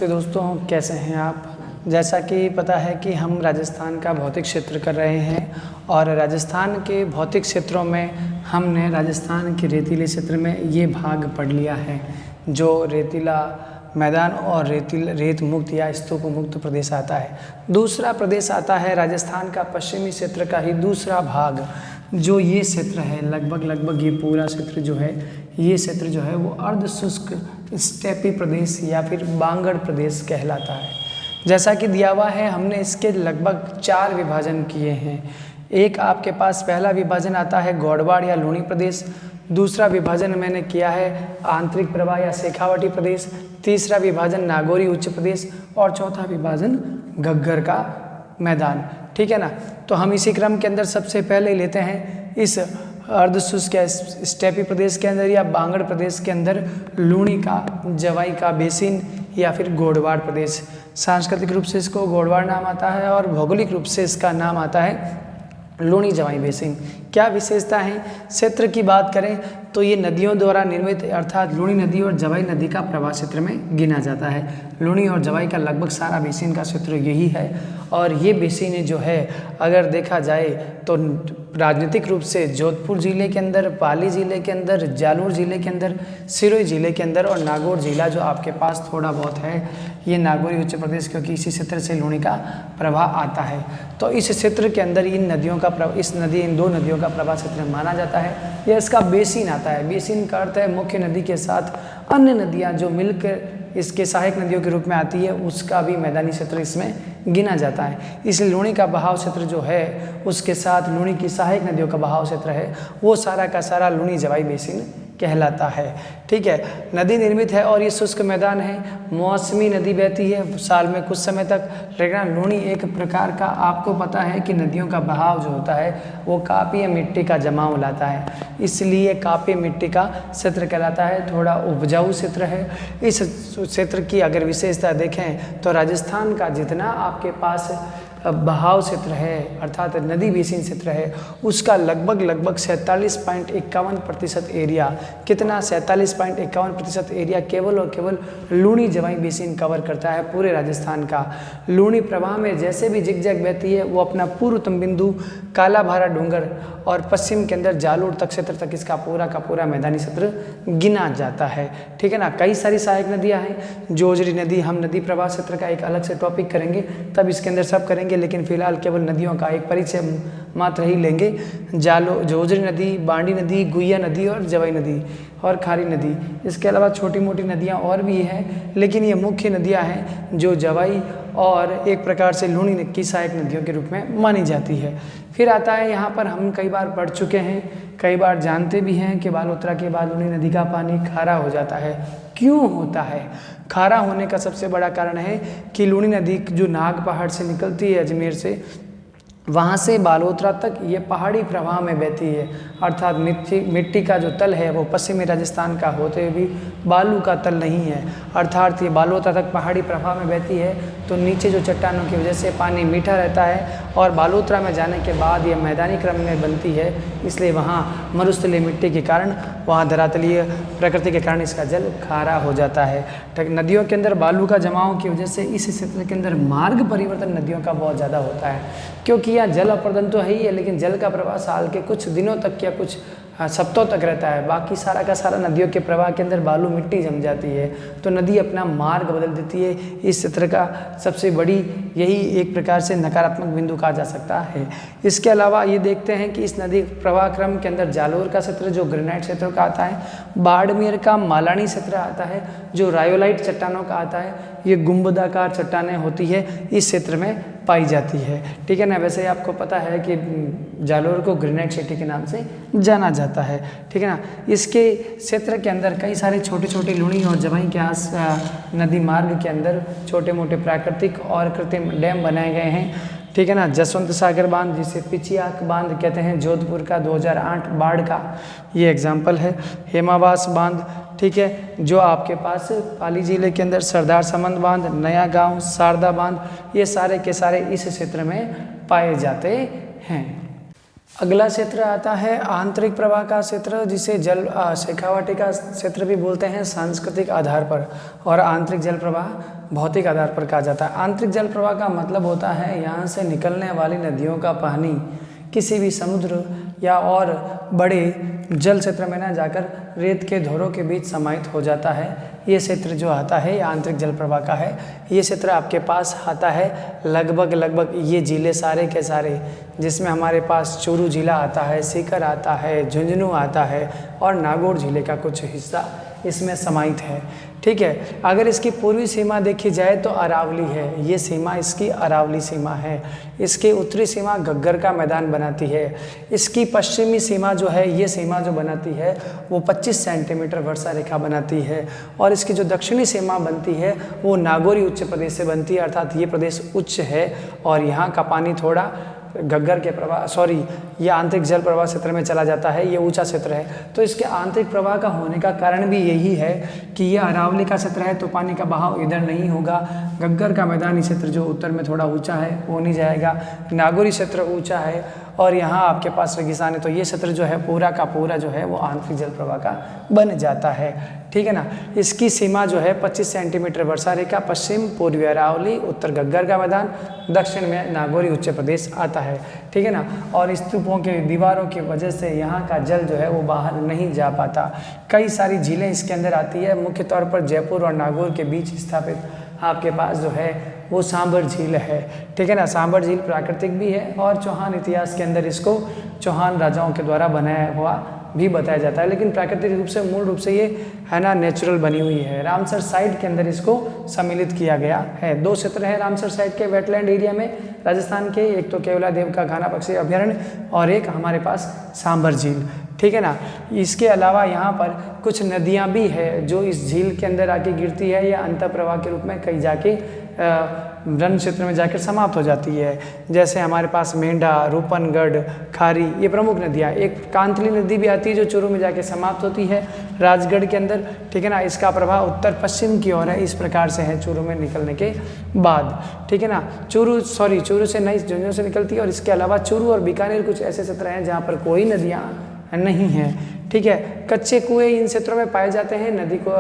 नमस्ते दोस्तों, कैसे हैं आप। जैसा कि पता है कि हम राजस्थान का भौतिक क्षेत्र कर रहे हैं और राजस्थान के भौतिक क्षेत्रों में हमने राजस्थान के रेतीले क्षेत्र में ये भाग पढ़ लिया है जो रेतीला मैदान और रेत मुक्त या स्तूप मुक्त प्रदेश आता है। दूसरा प्रदेश आता है राजस्थान का पश्चिमी क्षेत्र का ही दूसरा भाग, जो ये क्षेत्र है लगभग ये पूरा क्षेत्र जो है, ये क्षेत्र जो है वो अर्ध शुष्क स्टेपी प्रदेश या फिर बांगड़ प्रदेश कहलाता है। जैसा कि दिया हुआ है, हमने इसके लगभग 4 विभाजन किए हैं। एक आपके पास पहला विभाजन आता है गौड़वाड़ या लूणी प्रदेश, दूसरा विभाजन मैंने किया है आंतरिक प्रवाह या शेखावटी प्रदेश, तीसरा विभाजन नागौरी उच्च प्रदेश और चौथा विभाजन घग्गर का मैदान। ठीक है ना। तो हम इसी क्रम के अंदर सबसे पहले लेते हैं इस अर्धशुष्क स्टेपी प्रदेश के अंदर या बांगड़ प्रदेश के अंदर लूणी का जवाई का बेसिन या फिर गौड़वाड़ प्रदेश। सांस्कृतिक रूप से इसको गौड़वाड़ नाम आता है और भौगोलिक रूप से इसका नाम आता है लूणी जवाई बेसिन। क्या विशेषता है क्षेत्र की बात करें तो ये नदियों द्वारा निर्मित अर्थात लूणी नदी और जवाई नदी का प्रवाह क्षेत्र में गिना जाता है। लूणी और जवाई का लगभग सारा बेसिन का क्षेत्र यही है और ये बेसिन जो है अगर देखा जाए तो राजनीतिक रूप से जोधपुर ज़िले के अंदर, पाली ज़िले के अंदर, जालोर ज़िले के अंदर, सिरोही ज़िले के अंदर और नागौर ज़िला जो आपके पास थोड़ा बहुत है, ये नागौरी उच्च प्रदेश, क्योंकि इसी क्षेत्र से लूणी का प्रवाह आता है। तो इस क्षेत्र के अंदर इन दो नदियों का प्रवाह क्षेत्र माना जाता है। यह इसका बेसिन आता है। बेसिन का अर्थ है मुख्य नदी के साथ अन्य नदियाँ जो मिलकर इसके सहायक नदियों के रूप में आती है, उसका भी मैदानी क्षेत्र इसमें गिना जाता है। इसलिए लूणी का बहाव क्षेत्र जो है उसके साथ लूणी की सहायक नदियों का बहाव क्षेत्र है, वो सारा का सारा लूणी जवाई बेसिन कहलाता है। ठीक है। नदी निर्मित है और ये शुष्क मैदान है। मौसमी नदी बहती है साल में कुछ समय तक, लेकिन लूणी एक प्रकार का आपको पता है कि नदियों का बहाव जो होता है वो कापी मिट्टी का जमाव लाता है, इसलिए कापी मिट्टी का क्षेत्र कहलाता है। थोड़ा उपजाऊ क्षेत्र है। इस क्षेत्र की अगर विशेषता देखें तो राजस्थान का जितना आपके पास बहाव क्षेत्र है अर्थात नदी बेसिन क्षेत्र है, उसका लगभग 47.51% एरिया, कितना 47.51% एरिया केवल और केवल लूणी जवाई बेसिन कवर करता है पूरे राजस्थान का। लूणी प्रवाह में जैसे भी जिगजैग बहती है वो अपना पूर्वतम बिंदु काला भारा डूंगर और पश्चिम के अंदर जालोर तक क्षेत्र तक इसका पूरा का पूरा मैदानी क्षेत्र गिना जाता है। ठीक है ना। कई सारी सहायक नदियाँ हैं। जोजरी नदी, हम नदी प्रवाह क्षेत्र का एक अलग से टॉपिक करेंगे, तब इसके अंदर सब करेंगे, लेकिन फिलहाल केवल नदियों का एक परिचय मात्र ही लेंगे। जोजरी नदी, बांडी नदी, गुइया नदी और जवाई नदी और खारी नदी। इसके अलावा छोटी मोटी नदियाँ और भी हैं, लेकिन ये मुख्य नदियाँ हैं जो जवाई और एक प्रकार से लूणी की सहायक नदियों के रूप में मानी जाती है। फिर आता है यहाँ पर हम कई बार पढ़ चुके हैं, कई बार जानते भी हैं कि बालोतरा के बाद लूणी नदी का पानी खारा हो जाता है। क्यों होता है? खारा होने का सबसे बड़ा कारण है कि लूणी नदी जो नाग पहाड़ से निकलती है अजमेर से, वहाँ से बालोतरा तक ये पहाड़ी प्रवाह में बहती है, अर्थात मिट्टी का जो तल है वो पश्चिमी राजस्थान का होते हुए भी बालू का तल नहीं है, अर्थात ये बालोतरा तक पहाड़ी प्रवाह में बहती है। तो नीचे जो चट्टानों की वजह से पानी मीठा रहता है और बालोतरा में जाने के बाद ये मैदानी क्रम में बनती है, इसलिए वहाँ मरुस्थलीय मिट्टी के कारण, वहाँ धरातलीय प्रकृति के कारण इसका जल खारा हो जाता है। नदियों के अंदर बालू का जमाव की वजह से इस क्षेत्र के अंदर मार्ग परिवर्तन नदियों का बहुत ज़्यादा होता है, क्योंकि यहाँ जल अपर्दन तो है ही है, लेकिन जल का प्रवाह साल के कुछ दिनों तक या कुछ सप्ताहों तक रहता है। बाकी सारा का सारा नदियों के प्रवाह के अंदर बालू मिट्टी जम जाती है, तो नदी अपना मार्ग बदल देती है। इस क्षेत्र का सबसे बड़ी यही एक प्रकार से नकारात्मक बिंदु कहा जा सकता है। इसके अलावा ये देखते हैं कि इस नदी प्रवाह क्रम के अंदर जालोर का क्षेत्र जो ग्रेनाइट क्षेत्रों का आता है, बाड़मेर का मालानी क्षेत्र आता है जो रायोलाइट चट्टानों का आता है। ये गुंबदाकार चट्टानें होती है, इस क्षेत्र में पाई जाती है। ठीक है ना। वैसे ही आपको पता है कि जालोर को ग्रेनाइट सिटी के नाम से जाना जाता है। ठीक है ना। इसके क्षेत्र के अंदर कई सारे छोटे छोटे लूणी और जवाई के आस नदी मार्ग के अंदर छोटे मोटे प्राकृतिक और कृत्रिम डैम बनाए गए हैं। ठीक है ना। जसवंत सागर बांध, जिसे पिचियाक बांध कहते हैं, जोधपुर का 2008 बाढ़ का ये एग्जाम्पल है। हेमावास बांध, ठीक है, जो आपके पास पाली जिले के अंदर सरदार समंद बांध, नया गांव, शारदा बांध, ये सारे के सारे इस क्षेत्र में पाए जाते हैं। अगला क्षेत्र आता है आंतरिक प्रवाह का क्षेत्र, जिसे जल शेखावटी का क्षेत्र भी बोलते हैं सांस्कृतिक आधार पर, और आंतरिक जल प्रवाह भौतिक आधार पर कहा जाता है। आंतरिक जल प्रवाह का मतलब होता है यहाँ से निकलने वाली नदियों का पानी किसी भी समुद्र या और बड़े जल क्षेत्र में ना जाकर रेत के धोरों के बीच समाहित हो जाता है। ये क्षेत्र जो आता है ये आंतरिक जल प्रवाह का है। ये क्षेत्र आपके पास आता है लगभग ये जिले सारे के सारे, जिसमें हमारे पास चूरू जिला आता है, सीकर आता है, झुंझुनू आता है और नागौर जिले का कुछ हिस्सा इसमें समाहित है। ठीक है, अगर इसकी पूर्वी सीमा देखी जाए तो अरावली है, ये सीमा इसकी अरावली सीमा है। इसकी उत्तरी सीमा घग्गर का मैदान बनाती है। इसकी पश्चिमी सीमा जो है, ये सीमा जो बनाती है वो 25 सेंटीमीटर वर्षा रेखा बनाती है, और इसकी जो दक्षिणी सीमा बनती है वो नागौरी उच्च प्रदेश से बनती है, अर्थात ये प्रदेश उच्च है और यहाँ का पानी थोड़ा घग्गर के प्रवाह ये आंतरिक जल प्रवाह क्षेत्र में चला जाता है, ये ऊंचा क्षेत्र है। तो इसके आंतरिक प्रवाह का होने का कारण भी यही है कि ये अरावली का क्षेत्र है तो पानी का बहाव इधर नहीं होगा। घग्गर का मैदानी क्षेत्र जो उत्तर में थोड़ा ऊंचा है वो नहीं जाएगा। नागौरी क्षेत्र ऊंचा है और यहाँ आपके पास रेगिस्तान है, तो ये क्षेत्र जो है पूरा का पूरा जो है वो आंतरिक जल प्रवाह का बन जाता है। ठीक है ना। इसकी सीमा जो है 25 सेंटीमीटर वर्षा रेखा, पश्चिम पूर्वी अरावली, उत्तर घग्गर का मैदान, दक्षिण में नागौरी उच्च प्रदेश आता है। ठीक है ना। और स्तूपों के दीवारों की वजह से यहाँ का जल जो है वो बाहर नहीं जा पाता। कई सारी झीलें इसके अंदर आती है, मुख्य तौर पर जयपुर और नागौर के बीच स्थापित आपके पास जो है वो सांभर झील है। ठीक है ना। सांभर झील प्राकृतिक भी है और चौहान इतिहास के अंदर इसको चौहान राजाओं के द्वारा बनाया हुआ भी बताया जाता है, लेकिन प्राकृतिक रूप से मूल रूप से ये है ना नेचुरल बनी हुई है। रामसर साइट के अंदर इसको सम्मिलित किया गया है। 2 क्षेत्र है रामसर साइट के वेटलैंड एरिया में राजस्थान के, एक तो केवलादेव का घाना पक्षी अभ्यारण्य और एक हमारे पास सांभर झील। ठीक है ना। इसके अलावा यहाँ पर कुछ नदियाँ भी है जो इस झील के अंदर आके गिरती है या अंतः प्रवाह के रूप में कहीं जाके वन क्षेत्र में जाकर समाप्त हो जाती है। जैसे हमारे पास मेंढा, रूपनगढ़, खारी, ये प्रमुख नदियाँ। एक कांतली नदी भी आती है जो चूरू में जाके समाप्त होती है राजगढ़ के अंदर। ठीक है ना। इसका प्रभाव उत्तर पश्चिम की ओर है, इस प्रकार से है चूरू में निकलने के बाद। ठीक है ना। चूरू से नहीं, झुंझुनू से निकलती है। और इसके अलावा चूरू और बीकानेर कुछ ऐसे क्षेत्र हैं जहाँ पर कोई नदियाँ नहीं है। ठीक है। कच्चे कुएं इन क्षेत्रों में पाए जाते हैं। नदी को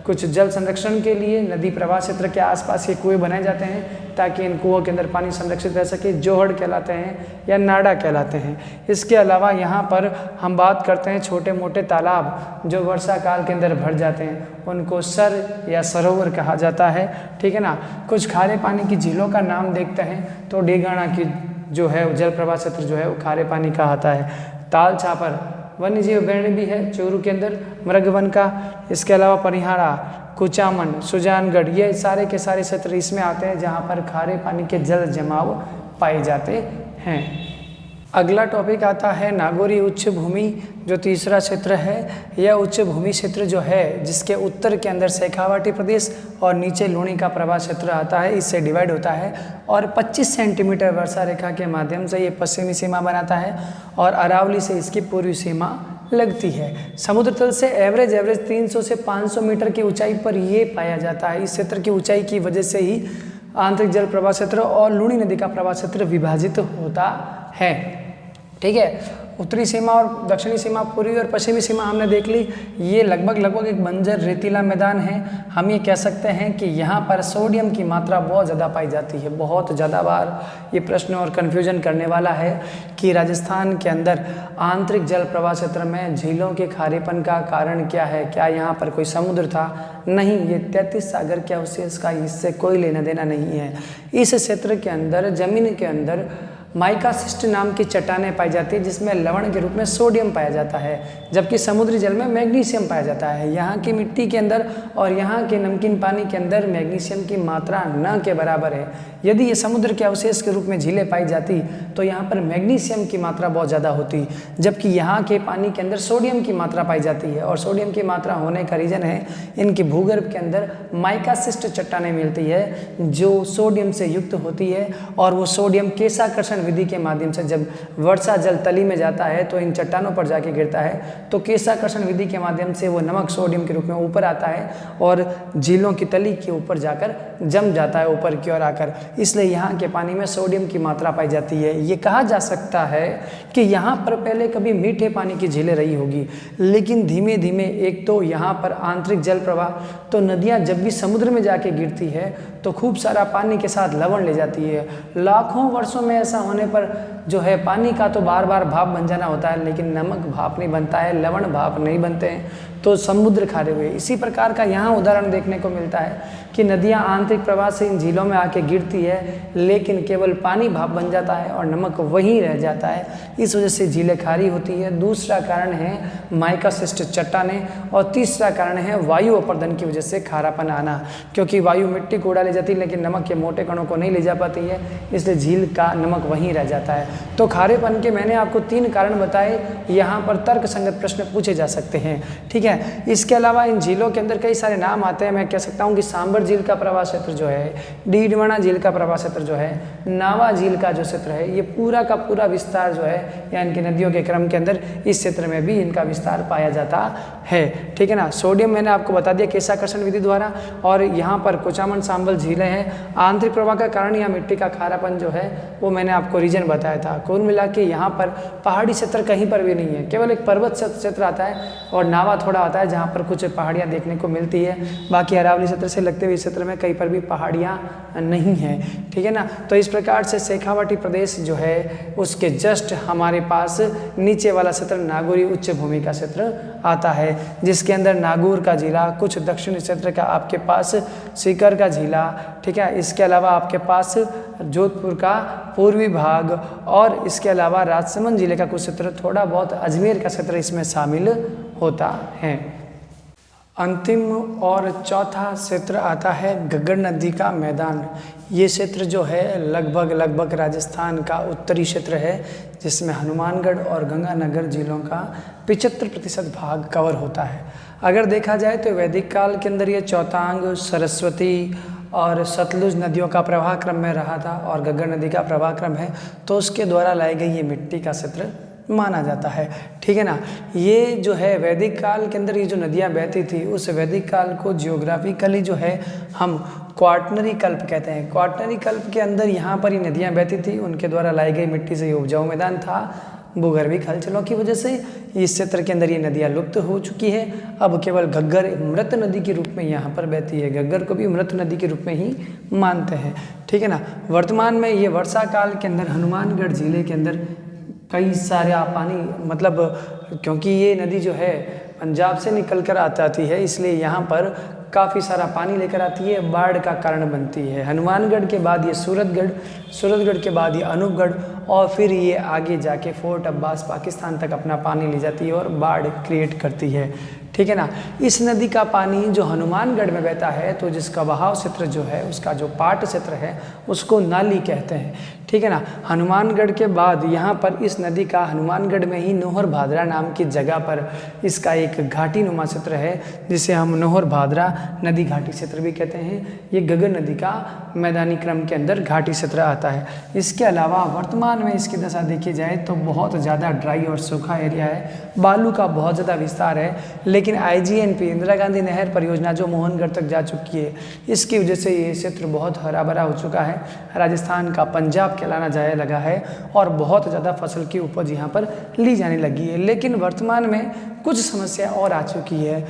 कुछ जल संरक्षण के लिए नदी प्रवाह क्षेत्र के आसपास ये कुएं बनाए जाते हैं ताकि इन कुओं के अंदर पानी संरक्षित रह सके। जोहड़ कहलाते हैं या नाडा कहलाते हैं। इसके अलावा यहाँ पर हम बात करते हैं छोटे मोटे तालाब जो वर्षा काल के अंदर भर जाते हैं, उनको सर या सरोवर कहा जाता है। ठीक है ना। कुछ खारे पानी की झीलों का नाम देखते हैं तो डेगाना की जो है जल प्रवाह क्षेत्र जो है वो खारे पानी का आता है। ताल छापर वन्य जीव अभ्यारण्य भी है चूरू के अंदर मृगवन का। इसके अलावा परिहाड़ा, कुचामन, सुजानगढ़, ये सारे के सारे क्षेत्र इसमें आते हैं जहाँ पर खारे पानी के जल जमाव पाए जाते हैं। अगला टॉपिक आता है नागौरी उच्च भूमि, जो तीसरा क्षेत्र है। यह उच्च भूमि क्षेत्र जो है जिसके उत्तर के अंदर शेखावाटी प्रदेश और नीचे लूणी का प्रवाह क्षेत्र आता है, इससे डिवाइड होता है और 25 सेंटीमीटर वर्षा रेखा के माध्यम से ये पश्चिमी सीमा बनाता है और अरावली से इसकी पूर्वी सीमा लगती है। समुद्र तल से एवरेज 300 से 500 मीटर की ऊंचाई पर ये पाया जाता है। इस क्षेत्र की ऊंचाई की वजह से ही आंतरिक जल प्रवाह क्षेत्र और लूणी नदी का प्रवाह क्षेत्र विभाजित होता है। ठीक है। उत्तरी सीमा और दक्षिणी सीमा, पूर्वी और पश्चिमी सीमा हमने देख ली। ये लगभग एक बंजर रेतीला मैदान है। हम ये कह सकते हैं कि यहाँ पर सोडियम की मात्रा बहुत ज़्यादा पाई जाती है। बहुत ज़्यादा बार ये प्रश्न और कन्फ्यूजन करने वाला है कि राजस्थान के अंदर आंतरिक जल प्रवाह क्षेत्र में झीलों के खारेपन का कारण क्या है, क्या यहाँ पर कोई समुद्र था? नहीं, ये 33 सागर के अवशेष का इससे कोई लेना देना नहीं है। इस क्षेत्र के अंदर जमीन के अंदर माइकासिस्ट नाम की चट्टानें पाई जाती है जिसमें लवण के रूप में सोडियम पाया जाता है, जबकि समुद्री जल में मैग्नीशियम पाया जाता है। यहाँ की मिट्टी के अंदर और यहाँ के नमकीन पानी के अंदर मैग्नीशियम की मात्रा न के बराबर है। यदि ये समुद्र के अवशेष के रूप में झीलें पाई जाती तो यहाँ पर मैग्नीशियम की मात्रा बहुत ज़्यादा होती, जबकि यहाँ के पानी के अंदर सोडियम की मात्रा पाई जाती है। और सोडियम की मात्रा होने का रीज़न है इनकी भूगर्भ के अंदर माइकासिस्ट चट्टानें मिलती है जो सोडियम से युक्त होती है और वो सोडियम केशाकर्षण विधि के माध्यम से जब वर्षा जल तली में जाता है तो इन चट्टानों पर जाके गिरता है, तो केशाकर्षण विधि के माध्यम से वो नमक सोडियम के रूप में ऊपर आता है और झीलों की तली के ऊपर जाकर जम जाता है ऊपर की ओर आकर, इसलिए यहाँ के पानी में सोडियम की मात्रा पाई जाती है। ये कहा जा सकता है कि यहाँ पर पहले कभी मीठे पानी की झीलें रही होगी, लेकिन धीमे धीमे एक तो यहाँ पर आंतरिक जल प्रवाह, तो नदियाँ जब भी समुद्र में जाके गिरती है तो खूब सारा पानी के साथ लवण ले जाती है। लाखों वर्षों में ऐसा होने पर जो है पानी का तो बार बार भाप बन जाना होता है, लेकिन नमक भाप नहीं बनता है, लवण भाप नहीं बनते हैं, तो समुद्र खारे हुए। इसी प्रकार का यहाँ उदाहरण देखने को मिलता है कि नदियाँ आंतरिक प्रवाह से इन झीलों में आके गिरती है, लेकिन केवल पानी भाप बन जाता है और नमक वहीं रह जाता है, इस वजह से झीलें खारी होती है। दूसरा कारण है माइकासिस्ट चट्टानें, और तीसरा कारण है वायु अपर्दन की वजह से खारापन आना, क्योंकि वायु मिट्टी को उड़ा ले जाती है लेकिन नमक के मोटे कणों को नहीं ले जा पाती है, इसलिए झील का नमक वहीं रह जाता है। तो खारेपन के मैंने आपको 3 कारण बताए, यहाँ पर तर्क संगत प्रश्न पूछे जा सकते हैं, ठीक है। इसके अलावा इन झीलों के अंदर कई सारे नाम आते हैं। मैं कह सकता हूँ कि सांबर झील का प्रवाह क्षेत्र जो है, डीडवाना झील का प्रवाह क्षेत्र जो है, नावा झील का जो क्षेत्र है, ये पूरा का पूरा विस्तार जो है या इनकी नदियों के क्रम के अंदर इस क्षेत्र में भी इनका विस्तार पाया जाता है, ठीक है ना। सोडियम मैंने आपको बता दिया केशाकर्षण विधि द्वारा, और यहाँ पर कुचामन सांबल झीलें हैं। आंतरिक प्रवाह का कारण या मिट्टी का खारापन जो है वो मैंने आपको रीजन बताया था। कुल मिला के यहाँ पर पहाड़ी क्षेत्र कहीं पर भी नहीं है, केवल एक पर्वत क्षेत्र आता है और नावा थोड़ा आता है जहाँ पर कुछ पहाड़ियाँ देखने को मिलती है। बाकी अरावली क्षेत्र से लगते हुए क्षेत्र में कहीं पर भी पहाड़ियाँ नहीं हैं, ठीक है ना। तो इस प्रकार से शेखावाटी प्रदेश जो है उसके जस्ट हमारे पास नीचे वाला क्षेत्र नागौरी उच्च भूमि का क्षेत्र आता है, जिसके अंदर नागौर का जिला, कुछ दक्षिणी क्षेत्र का आपके पास सीकर का जिला, ठीक है। इसके अलावा आपके पास जोधपुर का पूर्वी भाग, और इसके अलावा राजसमंद जिले का कुछ क्षेत्र, थोड़ा बहुत अजमेर का क्षेत्र इसमें शामिल होता है। अंतिम और चौथा क्षेत्र आता है घग्गर नदी का मैदान। ये क्षेत्र जो है लगभग राजस्थान का उत्तरी क्षेत्र है, जिसमें हनुमानगढ़ और गंगानगर जिलों का 75% भाग कवर होता है। अगर देखा जाए तो वैदिक काल के अंदर ये चौतांग, सरस्वती और सतलुज नदियों का प्रवाह क्रम में रहा था, और घग्गर नदी का प्रवाह क्रम है, तो उसके द्वारा लाई गई ये मिट्टी का क्षेत्र माना जाता है, ठीक है ना। ये जो है वैदिक काल के अंदर ये जो नदियाँ बहती थी, उस वैदिक काल को जियोग्राफिकली जो है हम क्वाटनरी कल्प कहते हैं। क्वाटनरी कल्प के अंदर यहाँ पर ये नदियाँ बहती थी, उनके द्वारा लाई गई मिट्टी से ये उपजाऊ मैदान था। भूगर्भिक हलचलों की वजह से इस क्षेत्र के अंदर ये नदियाँ लुप्त हो चुकी है। अब केवल घग्गर मृत नदी के रूप में यहाँ पर बहती है, घग्गर को भी मृत नदी के रूप में ही मानते हैं, ठीक है ना। वर्तमान में ये वर्षा काल के अंदर हनुमानगढ़ जिले के अंदर कई सारा पानी, मतलब क्योंकि ये नदी जो है पंजाब से निकल कर आती है, इसलिए यहाँ पर काफ़ी सारा पानी लेकर आती है, बाढ़ का कारण बनती है। हनुमानगढ़ के बाद ये सूरतगढ़, सूरतगढ़ के बाद ये अनूपगढ़, और फिर ये आगे जाके फोर्ट अब्बास पाकिस्तान तक अपना पानी ले जाती है और बाढ़ क्रिएट करती है, ठीक है ना। इस नदी का पानी जो हनुमानगढ़ में बहता है, तो जिसका बहाव क्षेत्र जो है, उसका जो पाट क्षेत्र है, उसको नाली कहते हैं, ठीक है ना। हनुमानगढ़ के बाद यहाँ पर इस नदी का हनुमानगढ़ में ही नोहर भादरा नाम की जगह पर इसका एक घाटी नुमा क्षेत्र है, जिसे हम नोहर भादरा नदी घाटी क्षेत्र भी कहते हैं। ये घग्गर नदी का मैदानी क्रम के अंदर घाटी क्षेत्र आता है। इसके अलावा वर्तमान में इसकी दशा देखी जाए तो बहुत ज़्यादा ड्राई और सूखा एरिया है, बालू का बहुत ज़्यादा विस्तार है, लेकिन IGNP इंदिरा गांधी नहर परियोजना जो मोहनगढ़ तक जा चुकी है, इसकी वजह से ये क्षेत्र बहुत हरा भरा हो चुका है, राजस्थान का पंजाब कहलाना जाए लगा है, और बहुत ज़्यादा फसल की उपज यहाँ पर ली जाने लगी है। लेकिन वर्तमान में कुछ समस्या और आ चुकी है।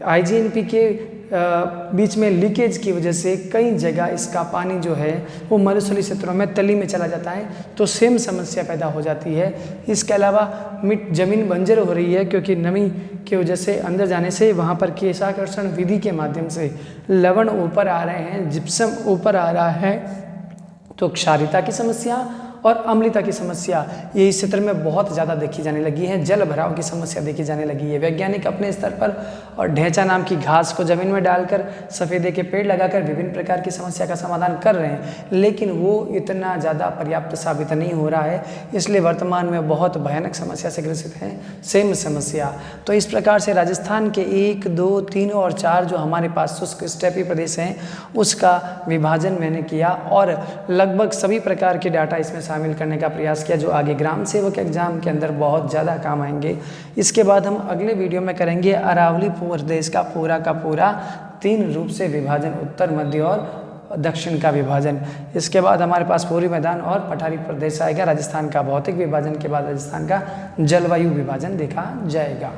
IGNP के बीच में लीकेज की वजह से कई जगह इसका पानी जो है वो मरुस्थलीय क्षेत्रों में तली में चला जाता है, तो सेम समस्या पैदा हो जाती है। इसके अलावा जमीन बंजर हो रही है, क्योंकि नमी की वजह से अंदर जाने से वहाँ पर केशाकर्षण विधि के माध्यम से लवण ऊपर आ रहे हैं, जिप्सम ऊपर आ रहा है, तो क्षारीयता की समस्या और अम्लता की समस्या ये इस क्षेत्र में बहुत ज़्यादा देखी जाने लगी है। जल भराव की समस्या देखी जाने लगी है। वैज्ञानिक अपने स्तर पर और ढेंचा नाम की घास को जमीन में डालकर सफ़ेदे के पेड़ लगाकर विभिन्न प्रकार की समस्या का समाधान कर रहे हैं, लेकिन वो इतना ज़्यादा पर्याप्त साबित नहीं हो रहा है, इसलिए वर्तमान में बहुत भयानक समस्या से ग्रसित है सेम समस्या। तो इस प्रकार से राजस्थान के 1, 2, 3 और 4 जो हमारे पास शुष्क स्टेपी प्रदेश हैं, उसका विभाजन मैंने किया, और लगभग सभी प्रकार के डाटा इसमें शामिल करने का प्रयास किया, जो आगे ग्राम सेवक एग्जाम के अंदर बहुत ज़्यादा काम आएंगे। इसके बाद हम अगले वीडियो में करेंगे अरावली प्रदेश का पूरा 3 रूप से विभाजन, उत्तर, मध्य और दक्षिण का विभाजन। इसके बाद हमारे पास पूर्वी मैदान और पठारी प्रदेश आएगा। राजस्थान का भौतिक विभाजन के बाद राजस्थान का जलवायु विभाजन देखा जाएगा।